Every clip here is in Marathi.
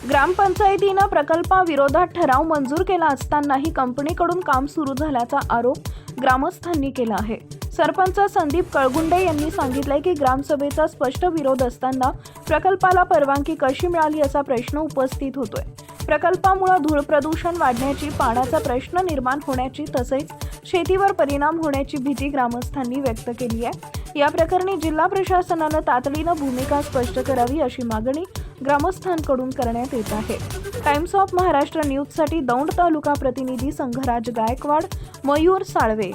ग्रामपंचायतीनं प्रकल्पाविरोधात ठराव मंजूर केला असतानाही कंपनीकडून काम सुरू झाल्याचा आरोप ग्रामस्थांनी केला आहे। सरपंच संदीप कळगुंडे यांनी सांगितले की ग्रामसभेचा स्पष्ट विरोध असताना प्रकल्पाला परवानगी कशी मिळाली असा प्रश्न उपस्थित होतोय। प्रकल्पामुळे धूळ प्रदूषण वाढण्याची, पाण्याचा प्रश्न निर्माण होण्याची तसेच शेतीवर परिणाम होण्याची भीती ग्रामस्थांनी व्यक्त केली आहे। या प्रकरणी जिल्हा प्रशासनानं तातडीनं भूमिका स्पष्ट करावी अशी मागणी ग्रामस्थांकडून करण्यात येत आहे। टाइम्स ऑफ महाराष्ट्र न्यूजसाठी दौंड तालुका प्रतिनिधी संघराज गायकवाड, मयूर साळवे।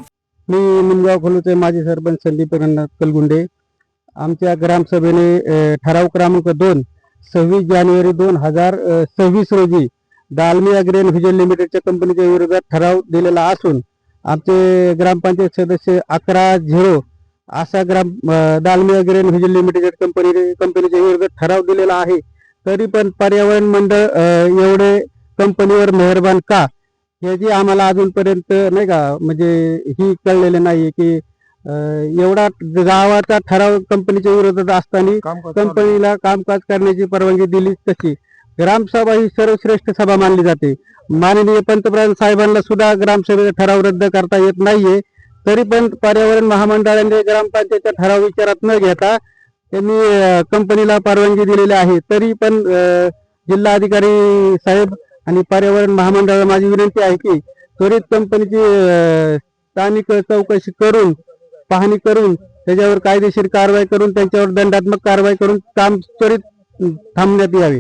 मी मुंगाव खोलूचे माजी सरपंच संदीप कलगुंडे। आमच्या ग्रामसभेने ठराव क्रमांक 2 26 जानेवारी 2026 रोजी दालमी अग्रेन व्हिजन लिमिटेडच्या कंपनीच्या विरोधात ठराव दिलेला असून आमचे ग्रामपंचायत सदस्य 11-0 असा दालमी अग्रेन व्हिजन लिमिटेड कंपनीच्या विरोधात ठराव दिलेला आहे। तरी पण पर्यावरण मंडळ एवढे कंपनीवर मेहरबान का, याची आम्हाला अजूनपर्यंत नाही का म्हणजे ही कळलेलं नाही की एवढा गावाचा ठराव कंपनीच्या विरोधात असताना कंपनीला कामकाज करण्याची परवानगी दिली कशी। ग्रामसभा ही सर्वश्रेष्ठ सभा मानली जाते। माननीय पंतप्रधान साहेबांना सुद्धा ग्रामसभेचा ठराव रद्द करता येत नाहीये, तरी पण पर्यावरण महामंडळाने ग्रामपंचायतचा ठराव विचारात न घेता त्यांनी कंपनीला परवानगी दिलेली आहे। तरी पण जिल्हा अधिकारी साहेब आणि पर्यावरण महामंडळाला माझी विनंती आहे की त्वरित कंपनीची स्थानिक चौकशी करून, पाहणी करून, त्याच्यावर कायदेशीर कारवाई करून, त्यांच्यावर दंडात्मक कारवाई करून काम त्वरित थांबण्यात यावे।